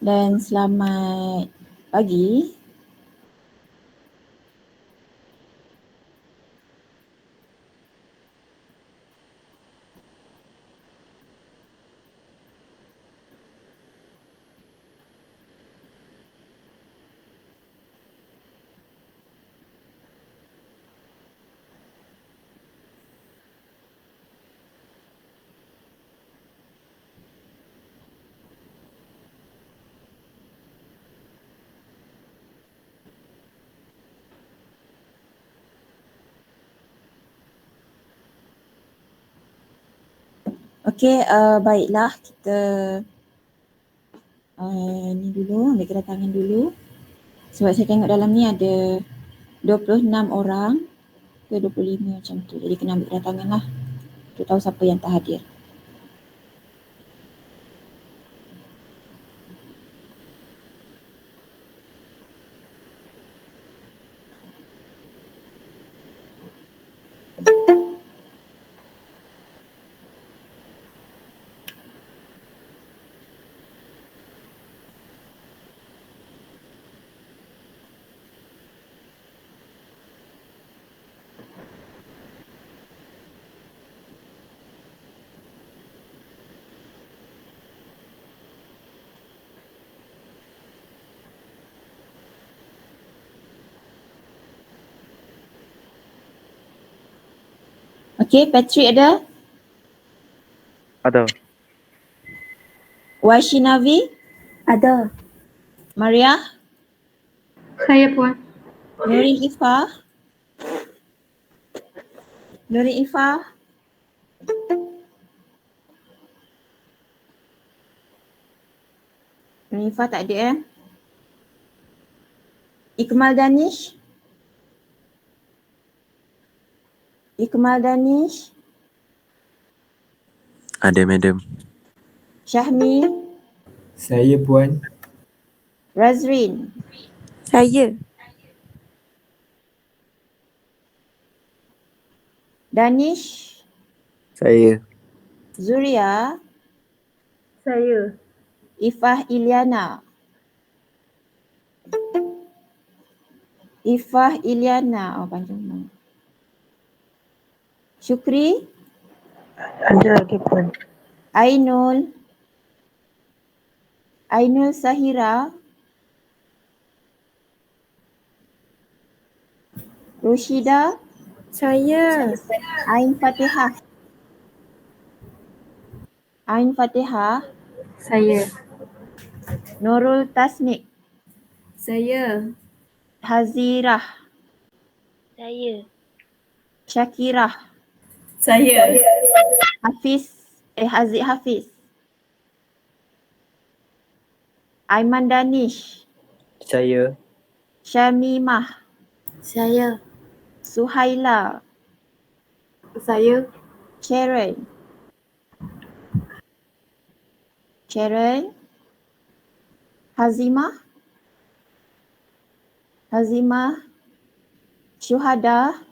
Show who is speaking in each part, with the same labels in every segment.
Speaker 1: dan selamat pagi. Okey, baiklah kita ni dulu, ambil kedatangan dulu. Sebab saya tengok dalam ni ada 26 orang ke 25 macam tu. Jadi kena ambil kedatangan lah untuk tahu siapa yang tak hadir. Okey, Patrick ada?
Speaker 2: Ada.
Speaker 1: Waishinavi?
Speaker 3: Ada.
Speaker 1: Maria?
Speaker 3: Saya Puan.
Speaker 1: Nurin Ifah? Nurin Ifah? Nurin Ifah tak ada Ikmal Danish? Ikmal Danish?
Speaker 2: Ada, madam.
Speaker 1: Syahmi?
Speaker 4: Saya Puan.
Speaker 1: Razrin?
Speaker 5: Saya.
Speaker 1: Danish?
Speaker 2: Saya.
Speaker 1: Zuria?
Speaker 3: Saya.
Speaker 1: Ifah Iliana? Ifah Iliana, panjang nama. Syukri?
Speaker 5: Ada lagi Puan.
Speaker 1: Ainul? Ainul Sahira? Rushida?
Speaker 5: Saya.
Speaker 1: Ain Fatihah? Ain Fatihah?
Speaker 3: Saya.
Speaker 1: Nurul Tasnik?
Speaker 3: Saya.
Speaker 1: Hazirah?
Speaker 5: Saya.
Speaker 1: Syakirah?
Speaker 3: Saya.
Speaker 1: Haziq Hafiz? Aiman Danish?
Speaker 4: Saya.
Speaker 1: Syamimah?
Speaker 5: Saya.
Speaker 1: Suhaila?
Speaker 3: Saya.
Speaker 1: Sharon? Sharon? Hazimah? Hazimah? Syuhada?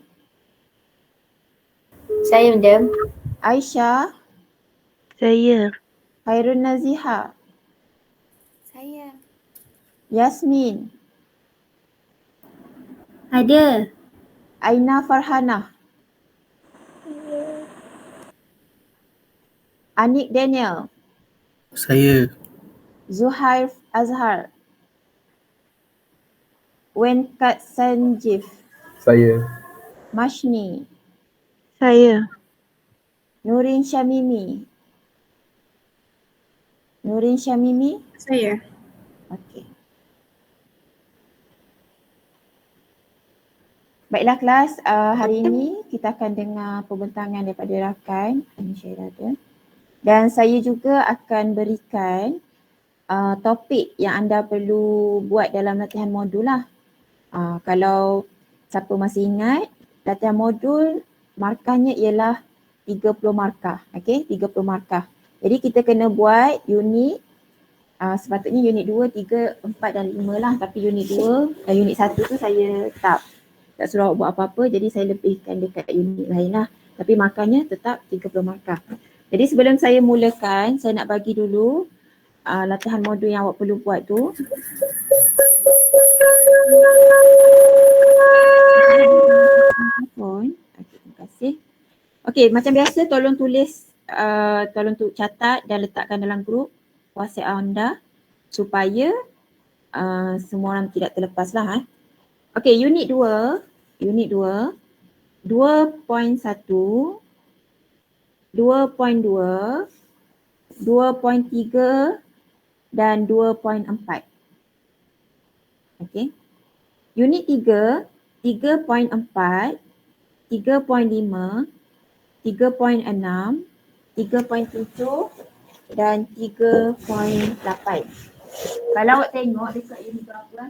Speaker 3: Saya madam.
Speaker 1: Aisyah?
Speaker 5: Saya.
Speaker 1: Khairun Naziha?
Speaker 5: Saya.
Speaker 1: Yasmin?
Speaker 3: Ada.
Speaker 1: Aina Farhana? Anik Daniel?
Speaker 4: Saya.
Speaker 1: Zuhair Azhar? Wenkat Sanjeev?
Speaker 4: Saya.
Speaker 1: Mashni?
Speaker 5: Saya.
Speaker 1: Nurin Syamimi? Nurin Syamimi?
Speaker 3: Saya.
Speaker 1: Okey. Baiklah kelas, hari ini kita akan dengar pembentangan daripada rakan Syahirada. Dan saya juga akan berikan topik yang anda perlu buat dalam latihan modul lah. Kalau siapa masih ingat, latihan modul markahnya ialah 30 markah. Okey, 30 markah. Jadi kita kena buat unit sepatutnya unit 2, 3, 4 dan 5 lah. Tapi unit 2, unit 1 tu saya tak suruh buat apa-apa. Jadi saya lebihkan dekat unit lain lah. Tapi markahnya tetap 30 markah. Jadi sebelum saya mulakan, saya nak bagi dulu latihan modul yang awak perlu buat tu. Okay, terima kasih. Okey, macam biasa tolong tulis, tolong catat dan letakkan dalam grup WhatsApp anda supaya semua orang tidak terlepas lah. Okey, unit 2, 2.1, 2.2, 2.3 dan 2.4. Okey. Unit 3, 3.4, 3.5, 3.6, 3.7 dan 3.8. Kalau awak tengok dekat unit berapa?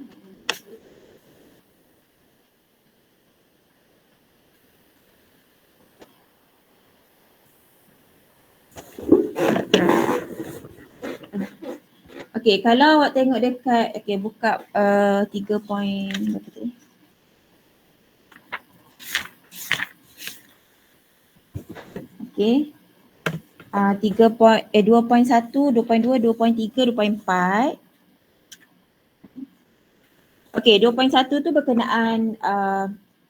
Speaker 1: Okey, kalau awak tengok dekat, buka 3 point berapa tu? Okey. 2.1, 2.2, 2.3, 2.4. Okey, 2.1 tu berkenaan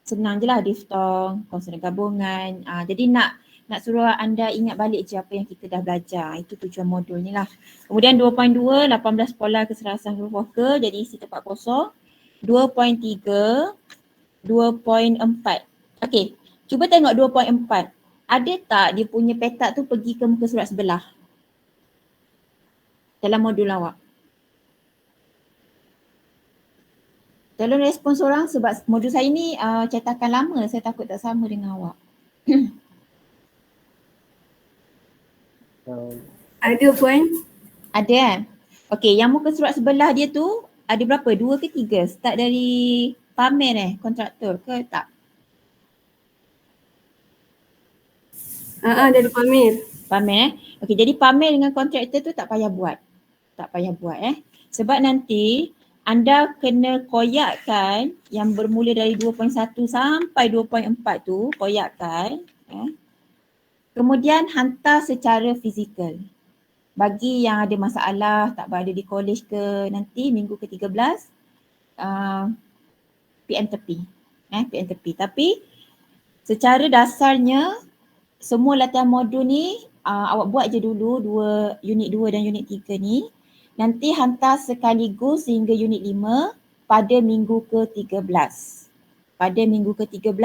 Speaker 1: senang je lah, diftong, konsonan gabungan. Jadi nak suruh anda ingat balik je apa yang kita dah belajar. Itu tujuan modul ni lah. Kemudian 2.2, 18 pola keserasan huruf vokal, jadi isi tempat kosong. 2.3, 2.4. Okey, cuba tengok 2.4. Ada tak dia punya petak tu pergi ke muka surat sebelah dalam modul awak? Tolong respon seorang sebab modul saya ni cetakan lama, saya takut tak sama dengan awak.
Speaker 3: Ada puan.
Speaker 1: Ada kan? Okey, yang muka surat sebelah dia tu ada berapa? 2 ke 3? Start dari pamer kontraktor ke tak?
Speaker 3: Dari Pamir.
Speaker 1: Pamer Okey, jadi pamer dengan kontraktor tu tak payah buat. Tak payah buat Sebab nanti anda kena koyakkan yang bermula dari 2.1 sampai 2.4 tu, koyakkan. Kemudian hantar secara fizikal. Bagi yang ada masalah, tak berada di college ke, nanti minggu ke-13 PM tepi. PM tepi. Tapi secara dasarnya semua latihan modul ni awak buat je dulu unit 2 dan unit 3 ni. Nanti hantar sekaligus sehingga unit 5 pada minggu ke-13. Pada minggu ke-13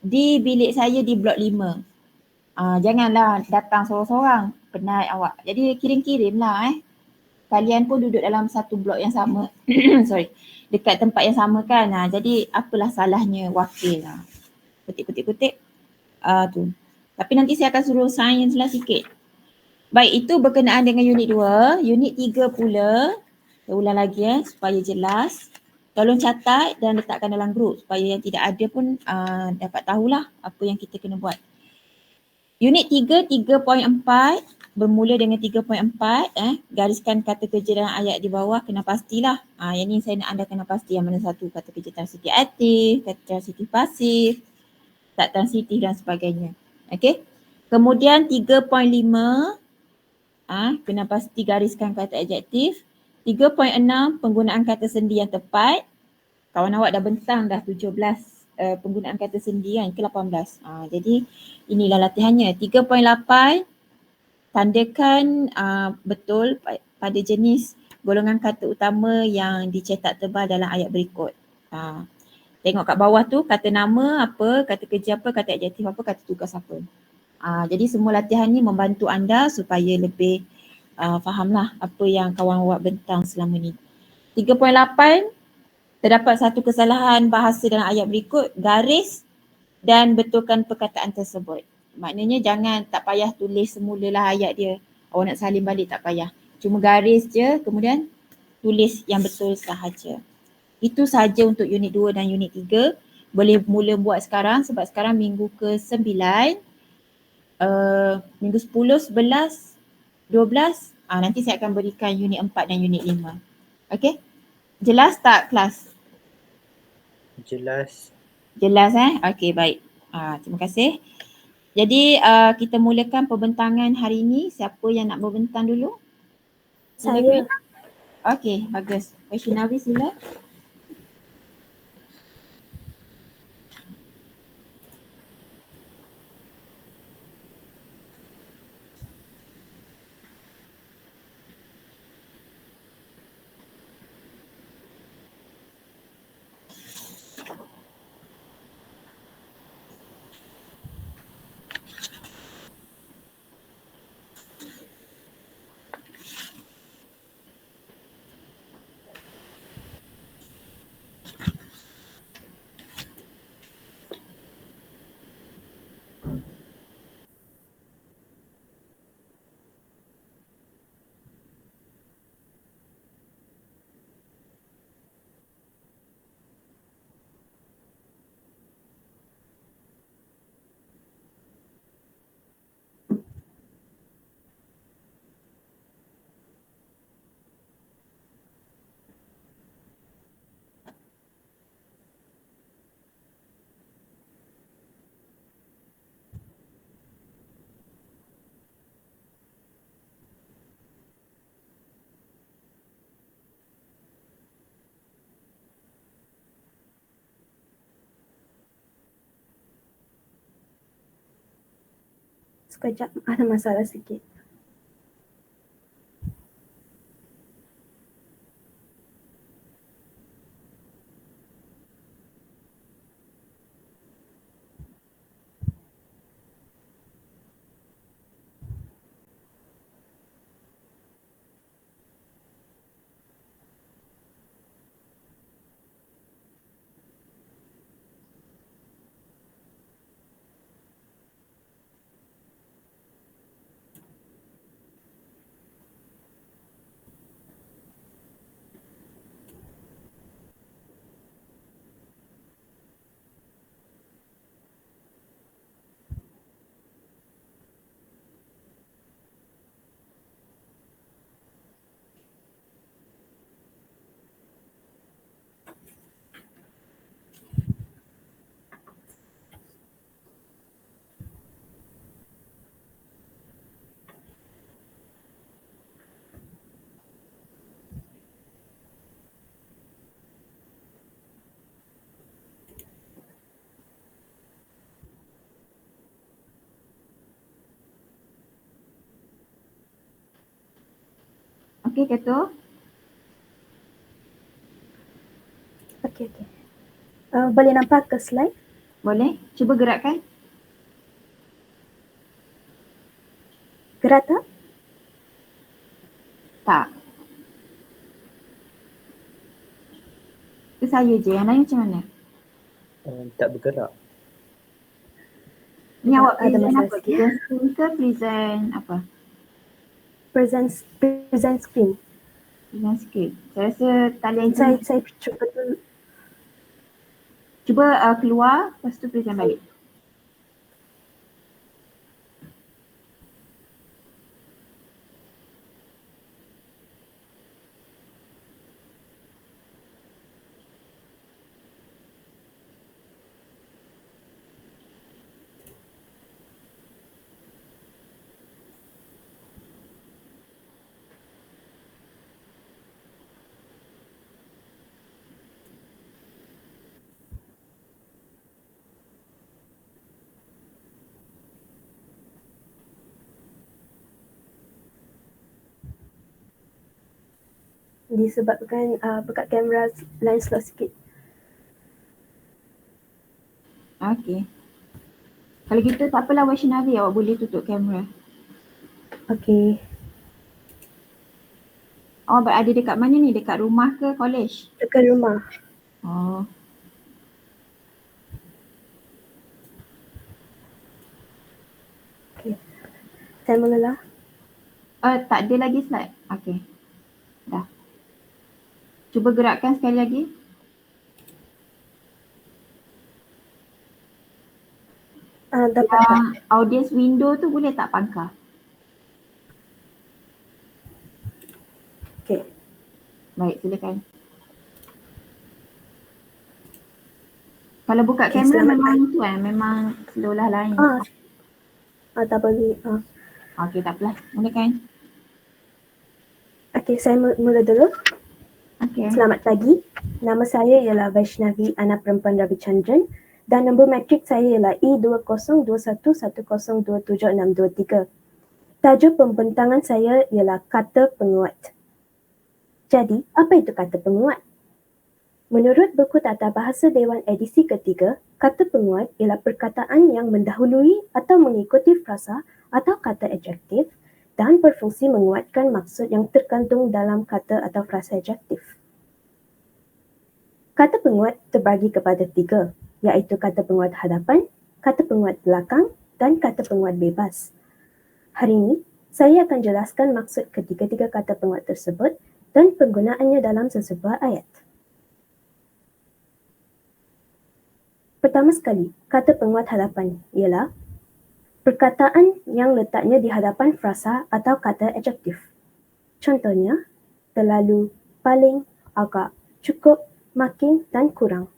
Speaker 1: di bilik saya di blok 5. Janganlah datang sorang-sorang, penat awak. Jadi kirim-kirim lah Kalian pun duduk dalam satu blok yang sama. Sorry. Dekat tempat yang sama kan. Jadi apalah salahnya wakil lah. Petik-petik-petik. Tu. Tapi nanti saya akan suruh sains lah sikit. Baik, itu berkenaan dengan unit 2. Unit 3 pula, saya ulang lagi supaya jelas. Tolong catat dan letakkan dalam grup supaya yang tidak ada pun dapat tahulah apa yang kita kena buat. Unit 3, 3.4 bermula dengan 3.4. Gariskan kata kerja dalam ayat di bawah, kena pastilah. Yang ni saya nak anda kena pasti yang mana satu, kata kerja transitif aktif, kata transitif pasif, tak transitif dan sebagainya. Okey. Kemudian 3.5 kena pasti gariskan kata adjektif. 3.6 penggunaan kata sendi yang tepat. Kawan awak dah bentang dah 17 penggunaan kata sendi kan ke 18. Jadi inilah latihannya. 3.8 tandakan betul pada jenis golongan kata utama yang dicetak tebal dalam ayat berikut. Tengok kat bawah tu kata nama apa, kata kerja apa, kata adjektif apa, kata tugas apa. Jadi semua latihan ni membantu anda supaya lebih fahamlah apa yang kawan awak bentang selama ni. 3.8 terdapat satu kesalahan bahasa dalam ayat berikut, garis dan betulkan perkataan tersebut. Maknanya jangan, tak payah tulis semulalah ayat dia. Awak nak salin balik tak payah. Cuma garis je kemudian tulis yang betul sahaja. Itu sahaja untuk unit 2 dan unit 3. Boleh mula buat sekarang sebab sekarang minggu ke-9. Minggu 10, 11, 12. Nanti saya akan berikan unit 4 dan unit 5. Okey? Jelas tak kelas?
Speaker 4: Jelas.
Speaker 1: Jelas Okey, baik. Terima kasih. Jadi kita mulakan pembentangan hari ini. Siapa yang nak berbentang dulu?
Speaker 3: Saya.
Speaker 1: Okey, bagus. Waishnavi sila.
Speaker 3: Sekejap, ada masalah sikit.
Speaker 1: Okey, Ketua.
Speaker 3: Okey. Boleh nampak ke slide?
Speaker 1: Boleh? Cuba gerakkan.
Speaker 3: Gerak tak?
Speaker 1: Tak. Ke saya je. Yang lain macam mana?
Speaker 4: Tak bergerak.
Speaker 1: Ni awak
Speaker 3: Ada
Speaker 1: present
Speaker 3: masalah
Speaker 1: apa?
Speaker 3: sikit.
Speaker 1: Present screen ke present apa?
Speaker 3: Present screen.
Speaker 1: Present screen. Saya rasa talian
Speaker 3: Saya cuba dulu.
Speaker 1: Cuba keluar, lepas tu present balik.
Speaker 3: Disebabkan buka kamera lain slot sikit.
Speaker 1: Okey. Kalau gitu tak apalah Waishnavi, awak boleh tutup kamera.
Speaker 3: Okey.
Speaker 1: Awak berada dekat mana ni? Dekat rumah ke college?
Speaker 3: Dekat rumah.
Speaker 1: Oh.
Speaker 3: Okey. Saya mulalah.
Speaker 1: Tak ada lagi slide. Okey. Dah. Cuba gerakkan sekali lagi.
Speaker 3: Dapat tak?
Speaker 1: Audience window tu boleh tak pangkah?
Speaker 3: Okey.
Speaker 1: Baik, silakan. Kalau buka
Speaker 3: Okey,
Speaker 1: kamera
Speaker 3: selamat
Speaker 1: memang
Speaker 3: pagi.
Speaker 1: tu memang slow lah lain.
Speaker 3: Tak boleh.
Speaker 1: Okey, tak apalah. Mulakan.
Speaker 3: Okey, saya mula dulu.
Speaker 1: Okey.
Speaker 3: Selamat pagi. Nama saya ialah Vaishnavi, anak perempuan Ravichandran dan nombor matrik saya ialah E2021102763. Tajuk pembentangan saya ialah kata penguat. Jadi, apa itu kata penguat? Menurut buku Tata Bahasa Dewan edisi ketiga, kata penguat ialah perkataan yang mendahului atau mengikuti frasa atau kata adjektif dan berfungsi menguatkan maksud yang terkandung dalam kata atau frasa adjektif. Kata penguat terbagi kepada 3, iaitu kata penguat hadapan, kata penguat belakang dan kata penguat bebas. Hari ini, saya akan jelaskan maksud ketiga-tiga kata penguat tersebut dan penggunaannya dalam sesebuah ayat. Pertama sekali, kata penguat hadapan ialah perkataan yang letaknya di hadapan frasa atau kata adjektif. Contohnya, terlalu, paling, agak, cukup, makin dan kurang.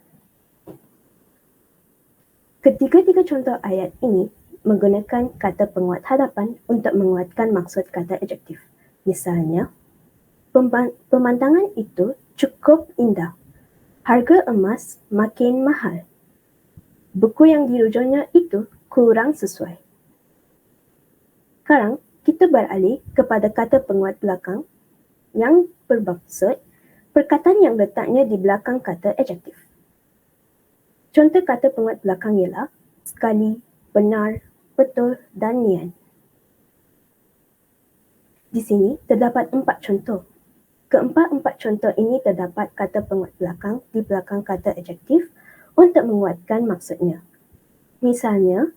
Speaker 3: Ketiga-tiga contoh ayat ini menggunakan kata penguat hadapan untuk menguatkan maksud kata adjektif. Misalnya, pemandangan itu cukup indah. Harga emas makin mahal. Buku yang dirujuknya itu kurang sesuai. Sekarang, kita beralih kepada kata penguat belakang yang bermaksud perkataan yang letaknya di belakang kata adjektif. Contoh kata penguat belakang ialah sekali, benar, betul dan nian. Di sini terdapat 4 contoh. Keempat-empat contoh ini terdapat kata penguat belakang di belakang kata adjektif untuk menguatkan maksudnya. Misalnya,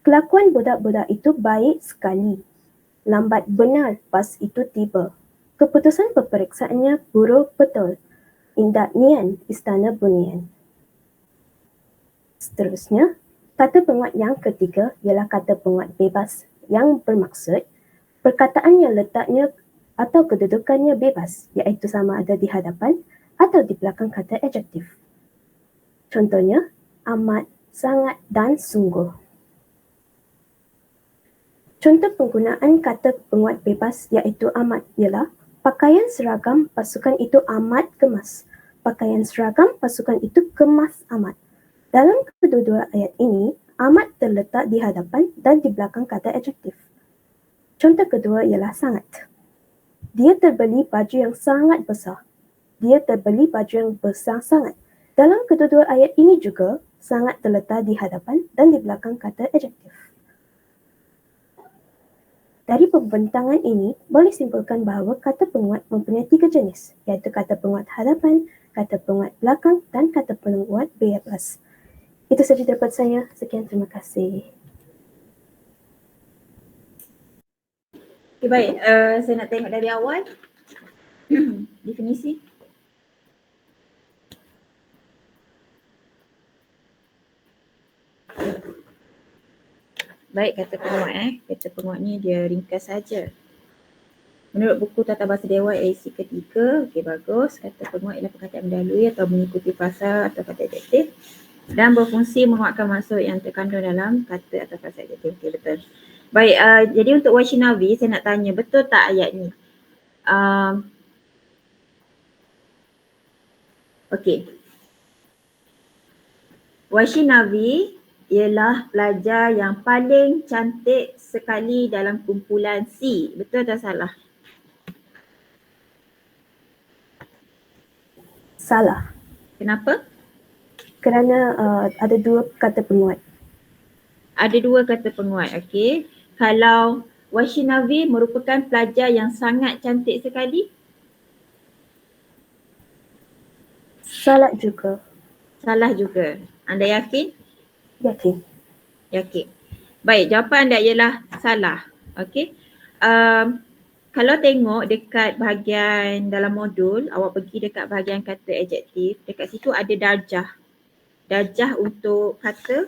Speaker 3: kelakuan budak-budak itu baik sekali. Lambat benar bas itu tiba. Keputusan peperiksaannya buruk betul. Indah nian istana bunian. Seterusnya, kata penguat yang ketiga ialah kata penguat bebas yang bermaksud perkataan yang letaknya atau kedudukannya bebas, iaitu sama ada di hadapan atau di belakang kata adjektif. Contohnya, amat, sangat dan sungguh. Contoh penggunaan kata penguat bebas iaitu amat ialah pakaian seragam pasukan itu amat kemas. Pakaian seragam pasukan itu kemas amat. Dalam kedua-dua ayat ini, amat terletak di hadapan dan di belakang kata adjektif. Contoh kedua ialah sangat. Dia terbeli baju yang sangat besar. Dia terbeli baju yang besar sangat. Dalam kedua-dua ayat ini juga, sangat terletak di hadapan dan di belakang kata adjektif. Dari pembentangan ini, boleh simpulkan bahawa kata penguat mempunyai 3 jenis, iaitu kata penguat hadapan, kata penguat belakang dan kata penguat bebas. Itu sahaja daripada saya. Sekian, terima kasih.
Speaker 1: Okay, baik. Saya nak tengok dari awal. Definisi. Baik, kata penguat Kata penguat ni dia ringkas saja. Menurut buku Tata Bahasa Dewan edisi ketiga, okey bagus. Kata penguat ialah perkataan mendahului atau mengikuti frasa atau kata adjektif dan berfungsi menguatkan maksud yang terkandung dalam kata atau frasa adjektif. Okey, betul. Baik, jadi untuk Vaishnavi saya nak tanya, betul tak ayat ni? Okey. Vaishnavi ialah pelajar yang paling cantik sekali dalam kumpulan C. Betul atau salah?
Speaker 3: Salah.
Speaker 1: Kenapa?
Speaker 3: Kerana ada 2 kata penguat.
Speaker 1: Ada 2 kata penguat, okey. Kalau Vaishnavi merupakan pelajar yang sangat cantik sekali?
Speaker 3: Salah juga.
Speaker 1: Salah juga. Anda yakin?
Speaker 3: Yakin.
Speaker 1: Yakin. Baik, jawapan anda ialah salah. Okey. Kalau tengok dekat bahagian dalam modul, awak pergi dekat bahagian kata adjektif, dekat situ ada darjah. Darjah untuk kata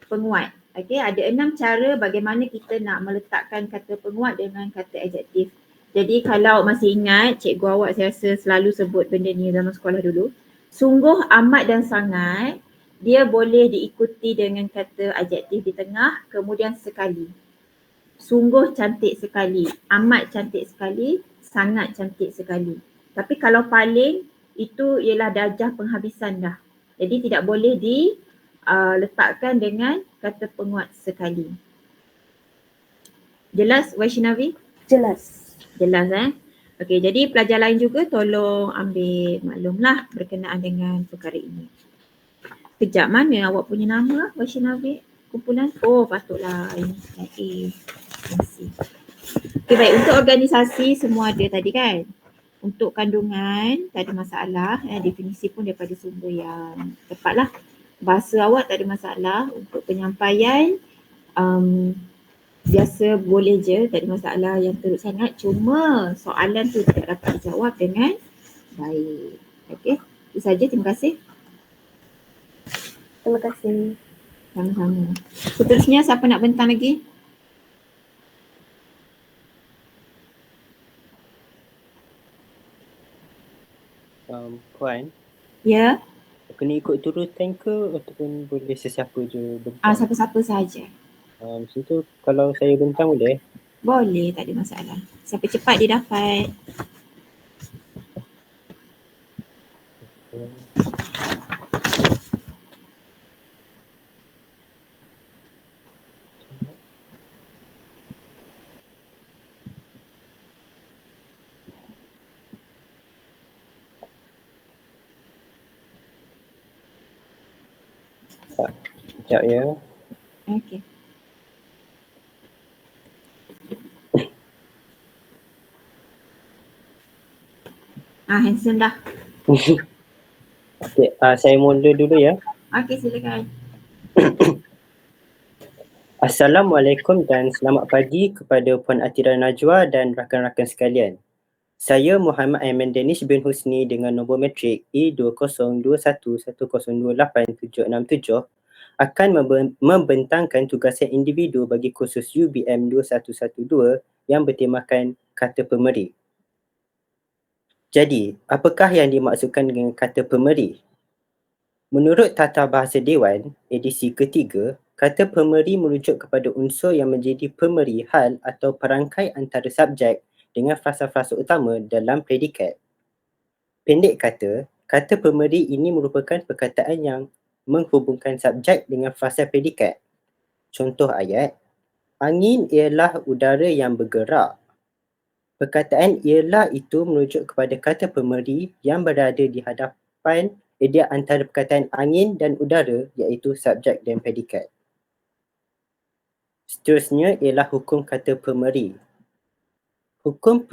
Speaker 1: penguat. Okey, ada 6 cara bagaimana kita nak meletakkan kata penguat dengan kata adjektif. Jadi kalau masih ingat, cikgu awak saya rasa selalu sebut benda ni zaman sekolah dulu. Sungguh, amat dan sangat, dia boleh diikuti dengan kata adjektif di tengah, kemudian sekali. Sungguh cantik sekali, amat cantik sekali, sangat cantik sekali. Tapi kalau paling itu ialah darjah penghabisan dah. Jadi tidak boleh diletakkan dengan kata penguat sekali. Jelas Vaishnavi?
Speaker 3: Jelas.
Speaker 1: Jelas Okey, jadi pelajar lain juga tolong ambil maklumlah berkenaan dengan perkara ini. Kejap, mana awak punya nama Vaishnavi? Kumpulan? Oh, patutlah ini. Okay. Okay, baik. Untuk organisasi semua ada tadi kan? Untuk kandungan tak ada masalah. Definisi pun daripada sumber yang tepatlah. Bahasa awak tak ada masalah. Untuk penyampaian biasa boleh je, tak ada masalah yang teruk sangat. Cuma soalan tu tidak dapat dijawab dengan baik. Okey, itu saja. Terima kasih.
Speaker 3: Terima kasih.
Speaker 1: Sama-sama. Seterusnya siapa nak bentang lagi?
Speaker 4: Puan,
Speaker 1: Ya,
Speaker 4: kena ikut turutan ke ataupun boleh sesiapa je bentang?
Speaker 1: siapa-siapa sahaja.
Speaker 4: Macam tu kalau saya bentang boleh?
Speaker 1: Boleh, tak ada masalah. Siapa cepat dia dapat.
Speaker 4: Sekejap ya.
Speaker 1: Okey. Handsome dah.
Speaker 4: Okay, saya mula dulu ya.
Speaker 1: Okey, silakan.
Speaker 4: Assalamualaikum dan selamat pagi kepada Puan Atira Najwa dan rakan-rakan sekalian. Saya Muhammad Aiman Danish bin Husni dengan nombor metrik E202110287767 akan membentangkan tugasan individu bagi kursus UBM 2112 yang bertemakan kata pemeri. Jadi, apakah yang dimaksudkan dengan kata pemeri? Menurut Tata Bahasa Dewan, edisi ketiga, kata pemeri merujuk kepada unsur yang menjadi pemeri hal atau perangkai antara subjek dengan frasa-frasa utama dalam predikat. Pendek kata, kata pemeri ini merupakan perkataan yang menghubungkan subjek dengan frasa predikat. Contoh ayat, angin ialah udara yang bergerak. Perkataan ialah itu merujuk kepada kata pemeri yang berada di hadapan dia antara perkataan angin dan udara iaitu subjek dan predikat. Seterusnya ialah hukum kata pemeri. Hukum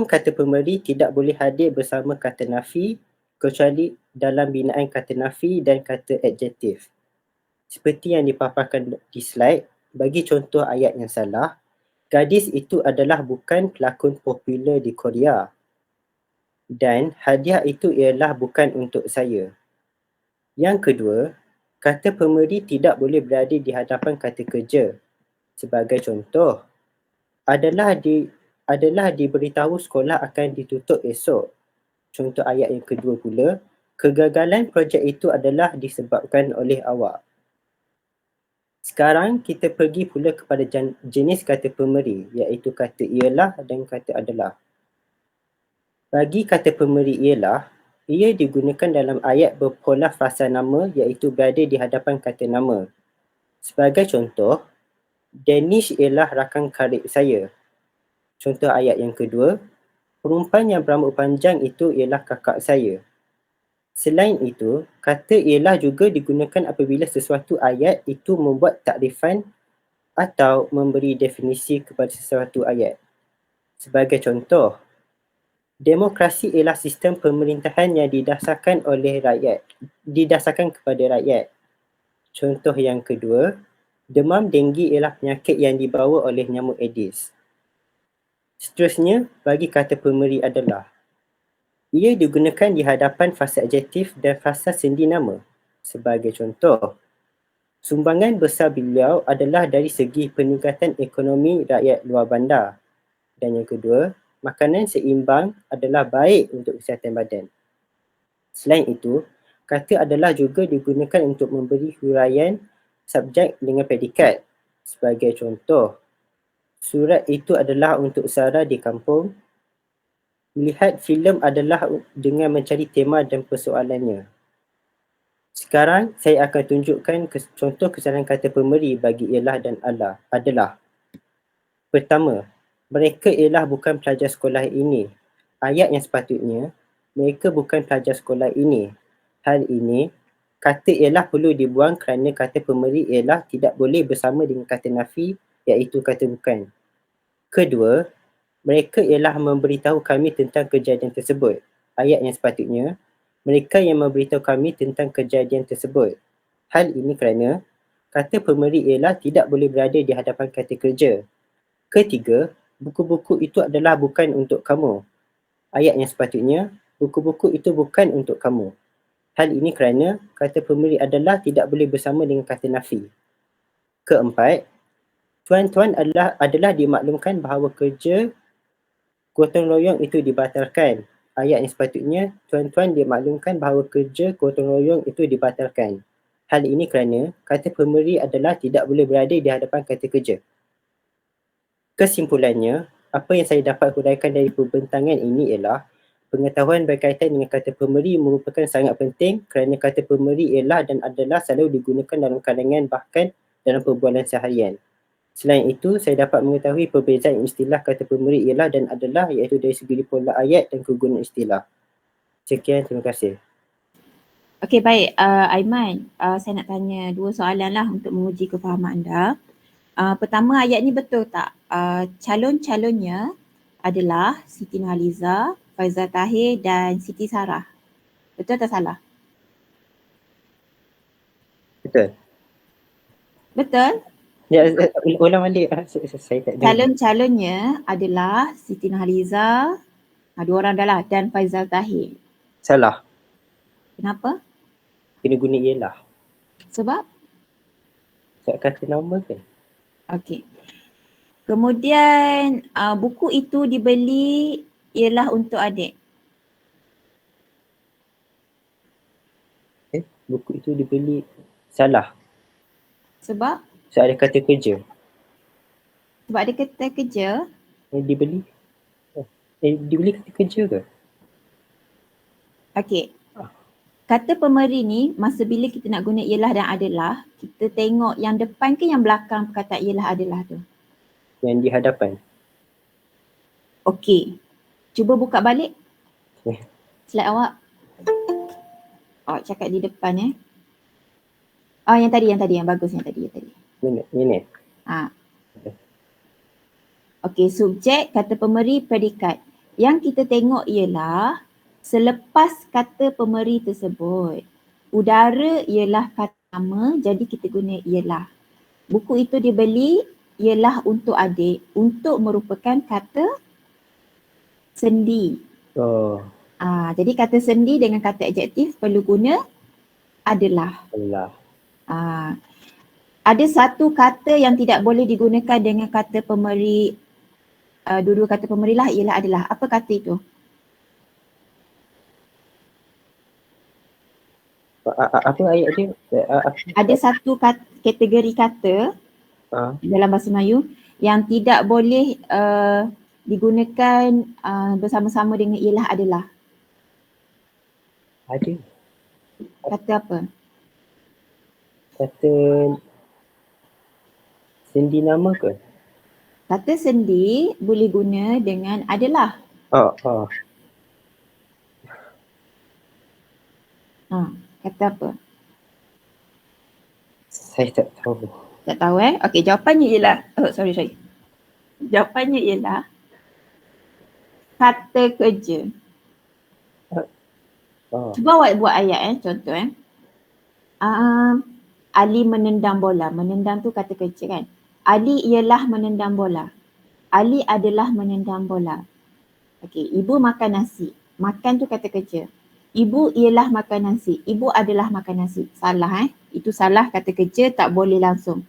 Speaker 4: kata pemeri tidak boleh hadir bersama kata nafi kecuali dalam binaan kata nafi dan kata adjektif. Seperti yang dipaparkan di slide, bagi contoh ayat yang salah, gadis itu adalah bukan pelakon popular di Korea. Dan hadiah itu ialah bukan untuk saya. Yang kedua, kata pemeri tidak boleh berada di hadapan kata kerja. Sebagai contoh, adalah diberitahu sekolah akan ditutup esok. Contoh ayat yang kedua pula, kegagalan projek itu adalah disebabkan oleh awak. Sekarang kita pergi pula kepada jenis kata pemeri iaitu kata ialah dan kata adalah. Bagi kata pemeri ialah, ia digunakan dalam ayat berpola frasa nama iaitu berada di hadapan kata nama. Sebagai contoh, Danish ialah rakan karib saya. Contoh ayat yang kedua, perempuan yang berambut panjang itu ialah kakak saya. Selain itu, kata ialah juga digunakan apabila sesuatu ayat itu membuat takrifan atau memberi definisi kepada sesuatu ayat. Sebagai contoh, demokrasi ialah sistem pemerintahan yang didasarkan kepada rakyat. Contoh yang kedua, demam denggi ialah penyakit yang dibawa oleh nyamuk Aedes. Seterusnya, bagi kata pemeri adalah, ia digunakan di hadapan frasa adjektif dan frasa sendi nama. Sebagai contoh, sumbangan besar beliau adalah dari segi peningkatan ekonomi rakyat luar bandar. Dan yang kedua, makanan seimbang adalah baik untuk kesihatan badan. Selain itu, kata adalah juga digunakan untuk memberi huraian subjek dengan predikat. Sebagai contoh, Surat itu adalah untuk Sarah di kampung. Melihat filem adalah dengan mencari tema dan persoalannya. Sekarang saya akan tunjukkan contoh kesalahan kata pemberi bagi ialah dan adalah. Pertama, mereka ialah bukan pelajar sekolah ini. Ayat yang sepatutnya, mereka bukan pelajar sekolah ini. Hal ini, kata ialah perlu dibuang kerana kata pemberi ialah tidak boleh bersama dengan kata nafi iaitu kata bukan. Kedua, mereka ialah memberitahu kami tentang kejadian tersebut. Ayat yang sepatutnya, mereka yang memberitahu kami tentang kejadian tersebut. Hal ini kerana kata pemberi ialah tidak boleh berada di hadapan kata kerja. Ketiga, buku-buku itu adalah bukan untuk kamu. Ayat yang sepatutnya, buku-buku itu bukan untuk kamu. Hal ini kerana kata pemberi adalah tidak boleh bersama dengan kata nafi. Keempat, tuan-tuan adalah dimaklumkan bahawa kerja gotong royong itu dibatalkan. Ayat yang sepatutnya, tuan-tuan dimaklumkan bahawa kerja gotong royong itu dibatalkan. Hal ini kerana kata pemberi adalah tidak boleh berada di hadapan kata kerja. Kesimpulannya, apa yang saya dapat huraikan dari pembentangan ini ialah pengetahuan berkaitan dengan kata pemberi merupakan sangat penting kerana kata pemberi ialah dan adalah selalu digunakan dalam kalangan bahkan dalam perbualan seharian. Selain itu, saya dapat mengetahui perbezaan istilah kata pemberi ialah dan adalah iaitu dari segi pola ayat dan kegunaan istilah. Sekian, terima kasih.
Speaker 1: Okey, baik. Aiman, saya nak tanya dua soalan lah untuk menguji kefahaman anda. Pertama, ayat ni betul tak? Calon-calonnya adalah Siti Nurhaliza, Faizal Tahir dan Siti Sarah. Betul atau salah?
Speaker 4: Betul.
Speaker 1: Betul.
Speaker 4: Ya, ulang balik. Saya tak dengar.
Speaker 1: Calon-calonnya adalah Siti Nurhaliza, dua orang dah lah, dan Faizal Tahir.
Speaker 4: Salah.
Speaker 1: Kenapa?
Speaker 4: Kena guna ialah.
Speaker 1: Sebab?
Speaker 4: Sebab kata nama kan?
Speaker 1: Okey. Kemudian buku itu dibeli ialah untuk adik.
Speaker 4: Buku itu dibeli. Salah.
Speaker 1: Sebab?
Speaker 4: Sebab ada kata kerja.
Speaker 1: Sebab ada kata kerja.
Speaker 4: Dibeli. Dibeli kata kerja ke?
Speaker 1: Okey. Kata pemberi ni masa bila kita nak guna ialah dan adalah, kita tengok yang depan ke yang belakang perkataan ialah adalah tu?
Speaker 4: Yang di hadapan.
Speaker 1: Okey. Cuba buka balik.
Speaker 4: Okay.
Speaker 1: Slide awak. Awak cakap di depan yang tadi yang bagus yang tadi.
Speaker 4: Ini.
Speaker 1: Okey, subjek, kata pemberi, predikat. Yang kita tengok ialah selepas kata pemberi tersebut, udara ialah kata nama, jadi kita guna ialah. Buku itu dibeli ialah untuk adik, untuk merupakan kata sendi.
Speaker 4: Oh.
Speaker 1: Jadi kata sendi dengan kata adjektif perlu guna adalah.
Speaker 4: Allah.
Speaker 1: Ada satu kata yang tidak boleh digunakan dengan kata pemberi, dua-dua kata pemberi lah ialah adalah. Apa kata itu?
Speaker 4: Apa ayat dia?
Speaker 1: Ada satu kategori kata dalam bahasa Melayu yang tidak boleh digunakan bersama-sama dengan ialah adalah.
Speaker 4: Ada.
Speaker 1: Kata apa?
Speaker 4: Kata sendi nama ke?
Speaker 1: Kata sendi boleh guna dengan adalah. Kata apa?
Speaker 4: Saya tak tahu.
Speaker 1: Tak tahu Okey, jawapannya ialah, sorry. Jawapannya ialah kata kerja. Cuba awak buat ayat contoh Ali menendang bola. Menendang tu kata kerja kan. Ali ialah menendang bola. Ali adalah menendang bola. Okey, ibu makan nasi. Makan tu kata kerja. Ibu ialah makan nasi. Ibu adalah makan nasi. Salah Itu salah kata kerja, tak boleh langsung.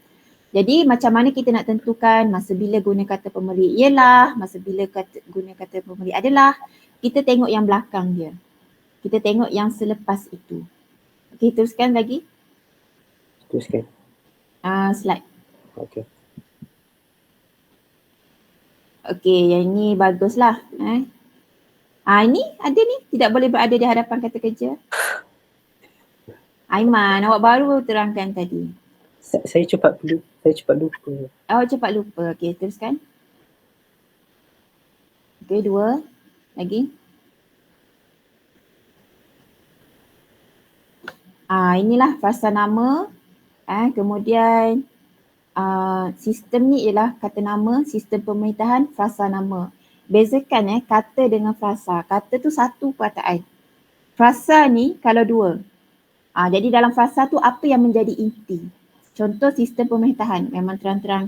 Speaker 1: Jadi macam mana kita nak tentukan masa bila guna kata pemberi ialah, masa bila guna kata pemberi adalah, kita tengok yang belakang dia. Kita tengok yang selepas itu. Okey, teruskan lagi.
Speaker 4: Teruskan.
Speaker 1: Slide.
Speaker 4: Okey.
Speaker 1: Okey, yang ini baguslah. Ini ada ni, tidak boleh berada di hadapan kata kerja. Aiman, awak baru terangkan tadi.
Speaker 4: Saya cepat lupa.
Speaker 1: Awak cepat lupa. Okey, teruskan. Okey, 2. Lagi. Inilah frasa nama. Kemudian sistem ni ialah kata nama, sistem pemerintahan, frasa nama. Bezakan kata dengan frasa. Kata tu satu perkataan. Frasa ni kalau 2. Jadi dalam frasa tu apa yang menjadi inti? Contoh sistem pemerintahan memang terang-terang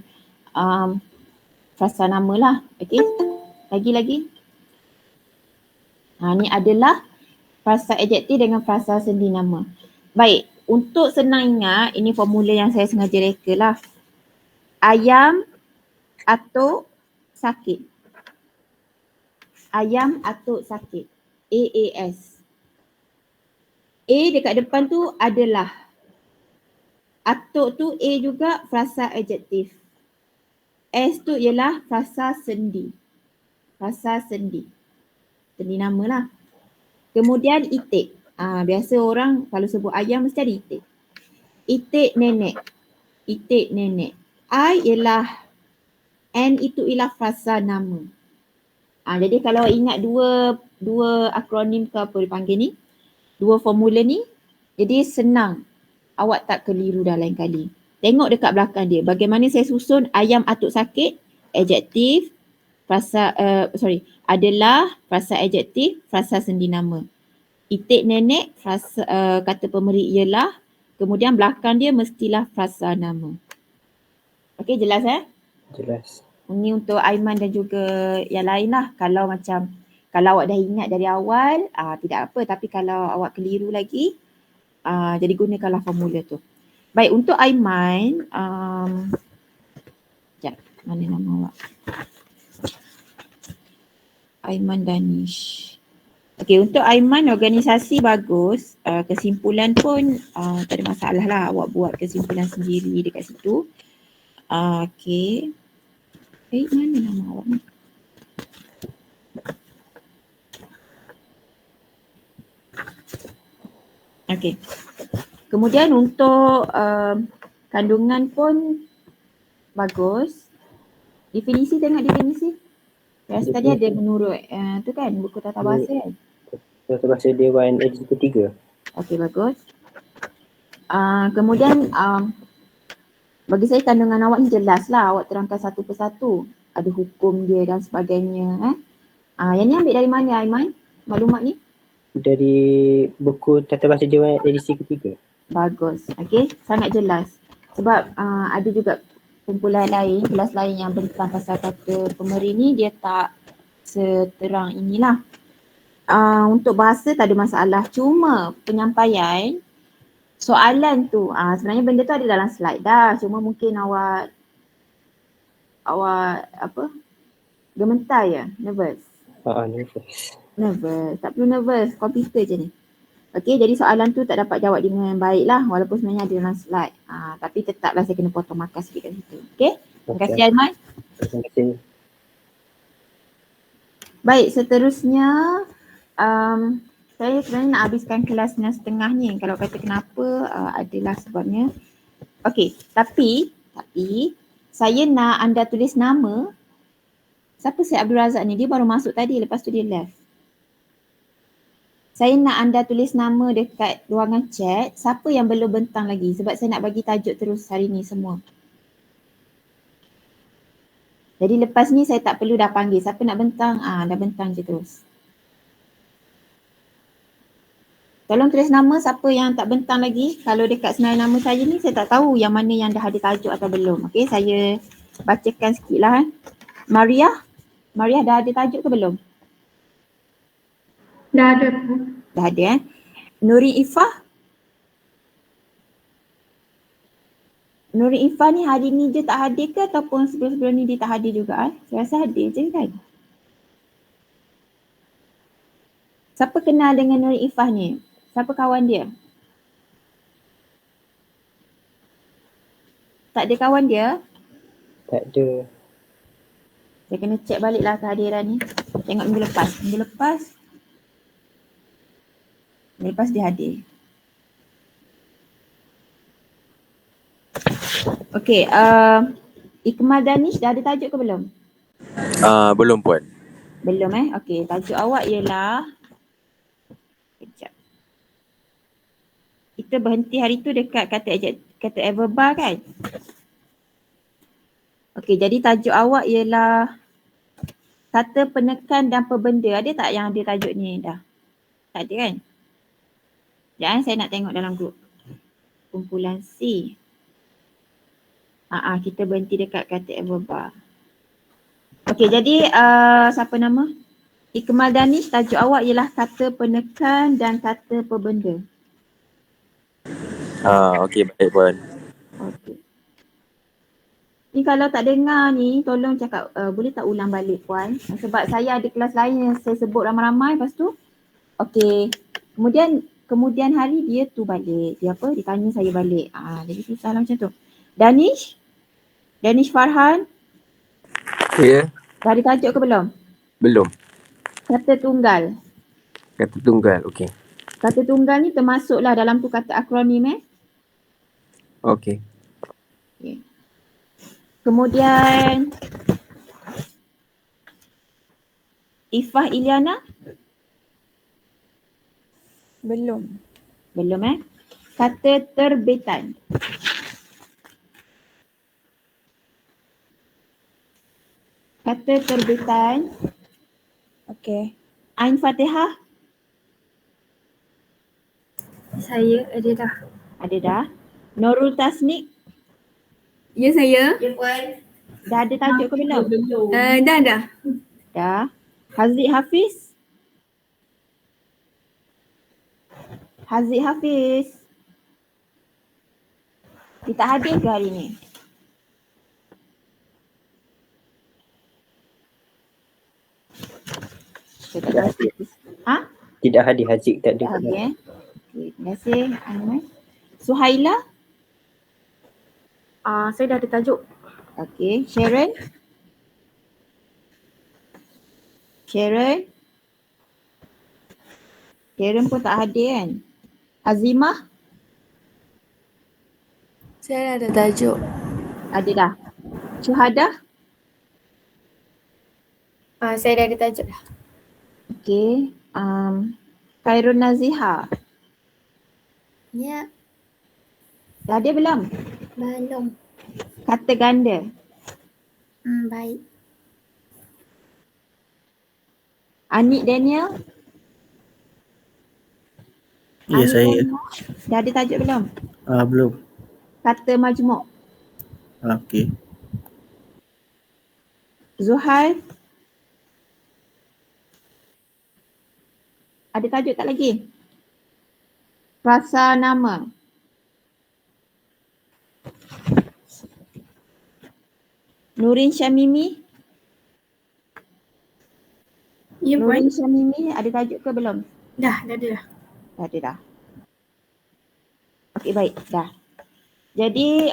Speaker 1: frasa nama lah. Okey. Lagi. Ni adalah frasa adjektif dengan frasa sendi nama. Baik, untuk senang ingat, ini formula yang saya sengaja reka lah. Ayam atuk sakit. Ayam atuk sakit. AAS. A dekat depan tu adalah. Atuk tu A juga frasa adjektif. S tu ialah frasa sendi. Frasa sendi. Sendi nama lah. Kemudian itik. Biasa orang kalau sebut ayam mesti ada itik. Itik nenek. Itik nenek. I ialah, N itu ialah frasa nama. Jadi kalau ingat dua akronim ke apa dipanggil ni, dua formula ni, jadi senang. Awak tak keliru dah lain kali. Tengok dekat belakang dia. Bagaimana saya susun ayam atuk sakit, adjektif, frasa, adalah frasa adjektif, frasa sendi nama. Itik nenek, frasa, kata pemberi ialah, kemudian belakang dia mestilah frasa nama. Okey, jelas
Speaker 4: Jelas.
Speaker 1: Ini untuk Aiman dan juga yang lain lah. Kalau awak dah ingat dari awal, tidak apa. Tapi kalau awak keliru lagi, jadi gunakanlah formula tu. Baik, untuk Aiman, sekejap, mana nama awak? Aiman Danish. Okey, untuk Aiman organisasi bagus, kesimpulan pun tak ada masalah lah. Awak buat kesimpulan sendiri dekat situ. Okey. Mana nama awak ni? Okey. Kemudian untuk kandungan pun bagus. Definisi, tengok definisi. Biasa tadi ada menurut tu kan, buku tata bahasa kan?
Speaker 4: Tata bahasa Dewan edisi ketiga.
Speaker 1: Okey, bagus. Kemudian bagi saya kandungan awak ni jelas lah. Awak terangkan satu persatu. Ada hukum dia dan sebagainya. Yang ni ambil dari mana Aiman? Maklumat ni?
Speaker 4: Dari buku Tata Bahasa Dewan edisi ketiga.
Speaker 1: Bagus. Okey, sangat jelas. Sebab ada juga kumpulan lain, kelas lain yang bentang pasal kata pemberi ni dia tak seterang inilah. Untuk bahasa tak ada masalah. Cuma penyampaian soalan tu, sebenarnya benda tu ada dalam slide dah. Cuma mungkin awak gemetar ya? Nervous? Nervous. Tak perlu nervous. Komputer je ni. Okey, jadi soalan tu tak dapat jawab dengan baik lah. Walaupun sebenarnya ada dalam slide. Tapi tetaplah saya kena potong markah sikit kat situ. Okey? Terima kasih Aiman.
Speaker 4: Terima kasih.
Speaker 1: Baik, seterusnya saya sebenarnya nak habiskan kelas 9.30 ni. Kalau kata kenapa, adalah sebabnya. Okey, tapi saya nak anda tulis nama. Siapa Syed Abdul Razak ni? Dia baru masuk tadi, lepas tu dia left. Saya nak anda tulis nama dekat ruangan chat. Siapa yang belum bentang lagi? Sebab saya nak bagi tajuk terus hari ni semua. Jadi lepas ni saya tak perlu dah panggil. Siapa nak bentang? Dah bentang je terus. Tolong tulis nama siapa yang tak bentang lagi. Kalau dekat senarai nama saya ni saya tak tahu yang mana yang dah ada tajuk atau belum. Okey, saya bacakan sikit lah. Maria dah ada tajuk ke belum?
Speaker 5: Dah ada.
Speaker 1: Dah ada Nuri Ifah. Nuri Ifah ni hari ni je tak hadir ke ataupun sebelum-sebelum ni dia tak hadir juga? Saya rasa hadir je kan? Siapa kenal dengan Nuri Ifah ni? Siapa kawan dia? Tak ada kawan dia?
Speaker 4: Tak ada.
Speaker 1: Saya kena check balik lah kehadiran ni. Tengok minggu lepas. Minggu lepas dia hadir. Okey, Ikmal Danish dah ada tajuk ke belum?
Speaker 2: Belum puan.
Speaker 1: Belum Okey, tajuk awak ialah kejap. Kita berhenti hari tu dekat kata adverba kan? Okey, jadi tajuk awak ialah kata penekan dan pembenda. Ada tak yang ada tajuk ni dah? Tak ada kan? Sekejap saya nak tengok dalam grup. Kumpulan C. Kita berhenti dekat kata adverba. Okey, jadi siapa nama? Ikmal Danish, tajuk awak ialah kata penekan dan kata pembenda.
Speaker 2: Okey, baik puan.
Speaker 1: Okey. Ni kalau tak dengar ni, tolong cakap, boleh tak ulang balik puan? Sebab saya ada kelas lain yang saya sebut ramai-ramai, lepas tu. Okey. Kemudian hari dia tu balik. Dia tanya saya balik. Jadi susah lah macam tu. Danish Farhan,
Speaker 2: Ya,
Speaker 1: dah ada tajuk ke belum?
Speaker 2: belum.
Speaker 1: Kata tunggal.
Speaker 2: Kata tunggal, okey.
Speaker 1: Kata tunggal ni termasuklah dalam tu kata akronim
Speaker 2: Okey.
Speaker 1: Okay. Kemudian Ifah Iliana?
Speaker 5: Belum.
Speaker 1: Belum Kata terbitan. Kata terbitan.
Speaker 5: Okey.
Speaker 1: Ain Fatihah?
Speaker 5: Saya ada dah.
Speaker 1: Ada dah. Nurul Tasnik?
Speaker 5: Ya saya.
Speaker 6: Ya puan.
Speaker 1: Dah ada tajuk ke belum?
Speaker 5: Dah.
Speaker 1: Dah. Haziq Hafiz? Haziq Hafiz? Dia tak hadir ke hari ni? Saya tak tahu.
Speaker 4: Tidak hadir Haziq, tak
Speaker 1: Tak
Speaker 4: ada.
Speaker 1: hadir Okay, terima kasih Aiman. Suhaila?
Speaker 5: Saya dah ada tajuk.
Speaker 1: Okay, Sharon? Sharon pun tak hadir kan? Azimah?
Speaker 5: Saya dah ada tajuk.
Speaker 1: Ada dah. Syuhada?
Speaker 5: Saya dah ada tajuk dah.
Speaker 1: Okay. Khairul Naziha?
Speaker 5: Ya.
Speaker 1: Dah ada belum?
Speaker 5: Belum.
Speaker 1: Kata ganda?
Speaker 5: Baik.
Speaker 1: Anik Daniel?
Speaker 7: Ya,
Speaker 1: Anik
Speaker 7: saya.
Speaker 1: Daniel? Dah ada tajuk belum?
Speaker 7: Belum.
Speaker 1: Kata majmuk?
Speaker 7: Okey.
Speaker 1: Zuhal? Ada tajuk tak lagi? Frasa nama? Nurin Syamimi?
Speaker 5: Ya
Speaker 1: Nurin Syamimi ada tajuk ke belum?
Speaker 5: Dah ada dah.
Speaker 1: Dah ada dah. Okey baik, dah. Jadi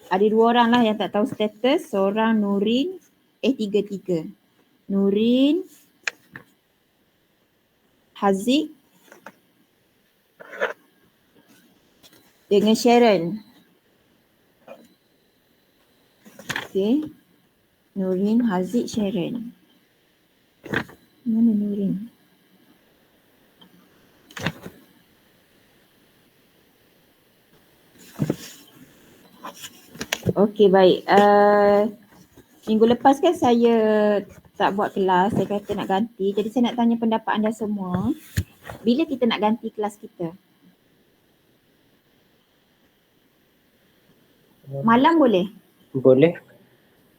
Speaker 1: ada dua orang lah yang tak tahu status. Seorang Nurin, tiga. Nurin, Haziq dengan Sharon. Okey. Nurin, Haziq, Sharon. Mana Nurin? Okey baik. Minggu lepas kan saya tak buat kelas, saya kata nak ganti. Jadi saya nak tanya pendapat anda semua. Bila kita nak ganti kelas kita? Malam boleh?
Speaker 4: Boleh.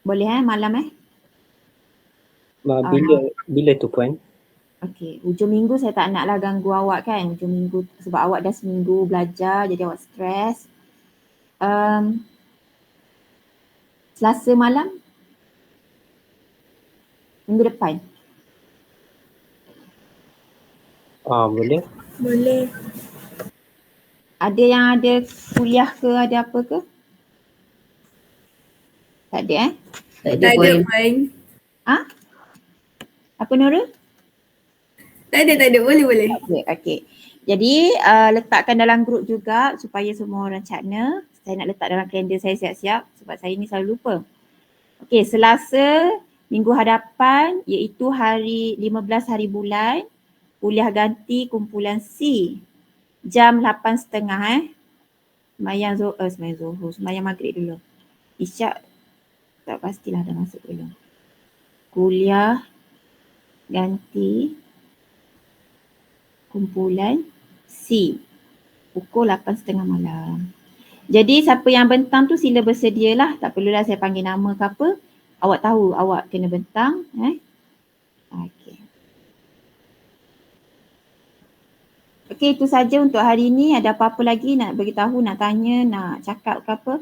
Speaker 1: Boleh malam
Speaker 4: Bila tu puan?
Speaker 1: Okey, hujung minggu saya tak naklah ganggu awak kan. Hujung minggu sebab awak dah seminggu belajar jadi awak stres. Selasa malam? Minggu depan?
Speaker 4: Boleh.
Speaker 5: Boleh.
Speaker 1: Ada yang ada kuliah ke, ada apa ke? Tak ada
Speaker 6: Tak ada puan.
Speaker 5: Puan.
Speaker 1: Apa Nurul?
Speaker 5: Tak ada. Boleh.
Speaker 1: Okey. Jadi letakkan dalam grup juga supaya semua orang cakna. Saya nak letak dalam kalender saya siap-siap sebab saya ni selalu lupa. Okey, Selasa minggu hadapan iaitu hari 15 hari bulan, kuliah ganti kumpulan C. Jam 8.30 sembahyang maghrib dulu. Isyak tak pastilah dah masuk belum. Kuliah ganti kumpulan C pukul 8.30 malam. Jadi siapa yang bentang tu sila bersedialah, tak perlulah saya panggil nama ke apa. Awak tahu awak kena bentang. Okey. Okey, itu saja untuk hari ini. Ada apa-apa lagi nak beritahu, nak tanya, nak cakap ke apa?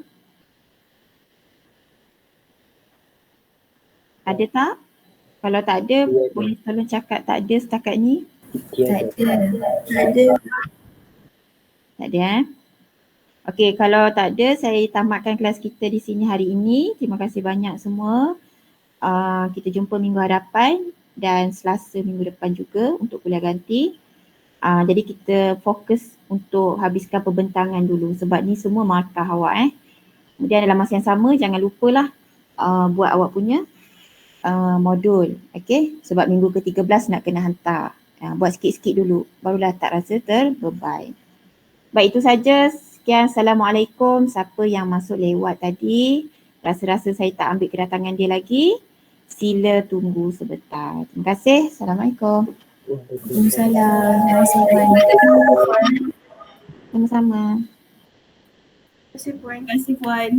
Speaker 1: Ada tak? Kalau tak ada, boleh tolong cakap tak ada setakat ni.
Speaker 4: Tak
Speaker 1: ada. Okey, kalau tak ada, saya tamatkan kelas kita di sini hari ini. Terima kasih banyak semua. Kita jumpa minggu hadapan dan Selasa minggu depan juga untuk kuliah ganti. Jadi kita fokus untuk habiskan perbentangan dulu sebab ni semua markah awak. Kemudian dalam masa yang sama jangan lupalah buat awak punya modul. Okey, sebab minggu ke-13 nak kena hantar. Buat sikit-sikit dulu barulah tak rasa terbeban. Baik, itu saja. Sekian, Assalamualaikum. Siapa yang masuk lewat tadi, rasa-rasa saya tak ambil kedatangan dia lagi, sila tunggu sebentar. Terima kasih. Assalamualaikum.
Speaker 5: Waalaikumsalam.
Speaker 1: Sama-sama.
Speaker 5: Terima kasih Puan.